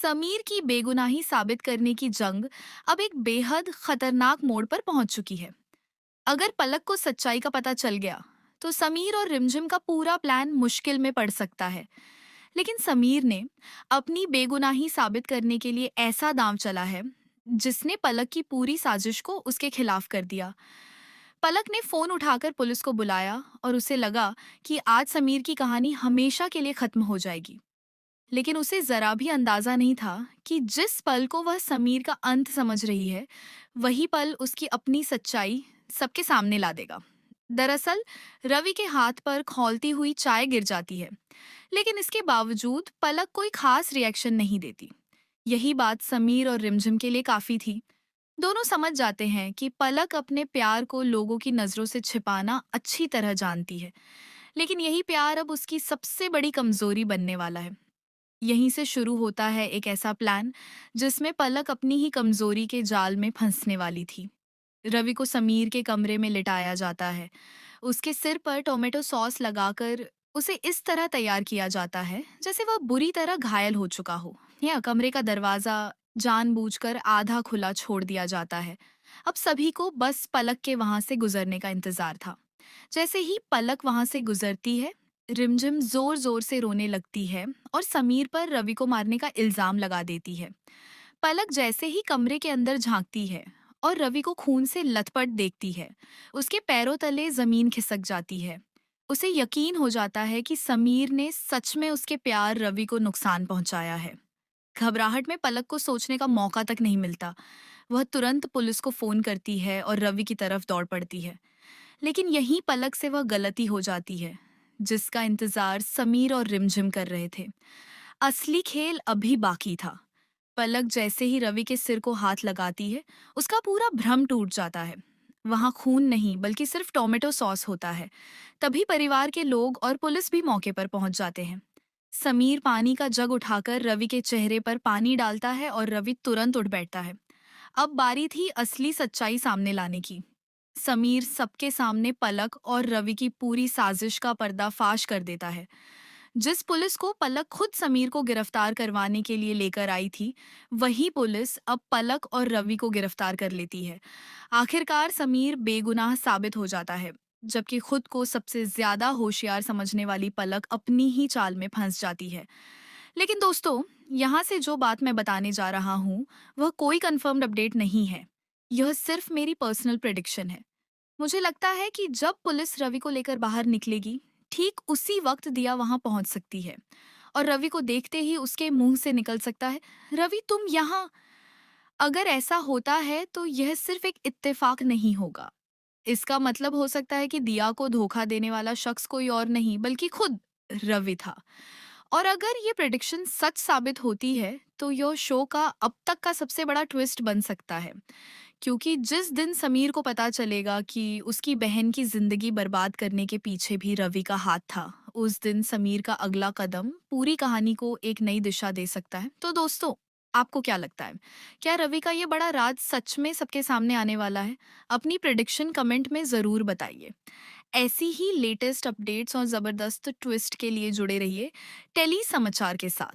समीर की बेगुनाही साबित करने की जंग अब एक बेहद खतरनाक मोड़ पर पहुंच चुकी है। अगर पलक को सच्चाई का पता चल गया, तो समीर और रिमझिम का पूरा प्लान मुश्किल में पड़ सकता है। लेकिन समीर ने अपनी बेगुनाही साबित करने के लिए ऐसा दांव चला है, जिसने पलक की पूरी साजिश को उसके खिलाफ कर दिया। पलक ने फोन उठाकर पुलिस को बुलाया और उसे लगा कि आज समीर की कहानी हमेशा के लिए खत्म हो जाएगी। लेकिन उसे जरा भी अंदाजा नहीं था कि जिस पल को वह समीर का अंत समझ रही है, वही पल उसकी अपनी सच्चाई सबके सामने ला देगा। दरअसल रवि के हाथ पर खौलती हुई चाय गिर जाती है, लेकिन इसके बावजूद पलक कोई खास रिएक्शन नहीं देती। यही बात समीर और रिमझिम के लिए काफी थी। दोनों समझ जाते हैं कि पलक अपने प्यार को लोगों की नजरों से छिपाना अच्छी तरह जानती है, लेकिन यही प्यार अब उसकी सबसे बड़ी कमजोरी बनने वाला है। यहीं से शुरू होता है एक ऐसा प्लान जिसमें पलक अपनी ही कमजोरी के जाल में फंसने वाली थी। रवि को समीर के कमरे में लिटाया जाता है। उसके सिर पर टोमेटो सॉस लगाकर उसे इस तरह तैयार किया जाता है जैसे वह बुरी तरह घायल हो चुका हो, या कमरे का दरवाजा जानबूझकर आधा खुला छोड़ दिया जाता है। अब सभी को बस पलक के वहां से गुजरने का इंतजार था। जैसे ही पलक वहां से गुजरती है, रिमझिम जोर जोर से रोने लगती है और समीर पर रवि को मारने का इल्जाम लगा देती है। पलक जैसे ही कमरे के अंदर झांकती है और रवि को खून से लथपथ देखती है, उसके पैरों तले जमीन खिसक जाती है। उसे यकीन हो जाता है कि समीर ने सच में उसके प्यार रवि को नुकसान पहुंचाया है। घबराहट में पलक को सोचने का मौका तक नहीं मिलता। वह तुरंत पुलिस को फोन करती है और रवि की तरफ दौड़ पड़ती है। लेकिन यहीं पलक से वह गलती हो जाती है, जिसका इंतजार समीर और रिमझिम कर रहे थे। असली खेल अभी बाकी था। पलक जैसे ही रवि के सिर को हाथ लगाती है, उसका पूरा भ्रम टूट जाता है। वहां खून नहीं बल्कि सिर्फ टोमेटो सॉस होता है। तभी परिवार के लोग और पुलिस भी मौके पर पहुंच जाते हैं। समीर पानी का जग उठाकर रवि के चेहरे पर पानी डालता है और रवि तुरंत उठ बैठता है। अब बारी थी असली सच्चाई सामने लाने की। समीर सबके सामने पलक और रवि की पूरी साजिश का पर्दाफाश कर देता है। जिस पुलिस को पलक खुद समीर को गिरफ्तार करवाने के लिए लेकर आई थी, वही पुलिस अब पलक और रवि को गिरफ्तार कर लेती है। आखिरकार समीर बेगुनाह साबित हो जाता है, जबकि खुद को सबसे ज्यादा होशियार समझने वाली पलक अपनी ही चाल में फंस जाती है। लेकिन दोस्तों, यहाँ से जो बात मैं बताने जा रहा हूँ, वह कोई कंफर्म्ड अपडेट नहीं है। यह सिर्फ मेरी पर्सनल प्रेडिक्शन है। मुझे लगता है कि जब पुलिस रवि को लेकर बाहर निकलेगी, ठीक उसी वक्त दिया वहां पहुंच सकती है और रवि को देखते ही उसके मुंह से निकल सकता है, रवि तुम यहाँ। अगर ऐसा होता है तो यह सिर्फ एक इत्तेफाक नहीं होगा। इसका मतलब हो सकता है कि दिया को धोखा देने वाला शख्स कोई और नहीं बल्कि खुद रवि था। और अगर ये प्रेडिक्शन सच साबित होती है, तो यह शो का अब तक का सबसे बड़ा ट्विस्ट बन सकता है। क्योंकि जिस दिन समीर को पता चलेगा कि उसकी बहन की जिंदगी बर्बाद करने के पीछे भी रवि का हाथ था, उस दिन समीर का अगला कदम पूरी कहानी को एक नई दिशा दे सकता है। तो दोस्तों, आपको क्या लगता है? क्या रवि का ये बड़ा राज सच में सबके सामने आने वाला है? अपनी प्रिडिक्शन कमेंट में जरूर बताइए। ऐसी ही लेटेस्ट अपडेट्स और जबरदस्त ट्विस्ट के लिए जुड़े रहिए टेली समाचार के साथ।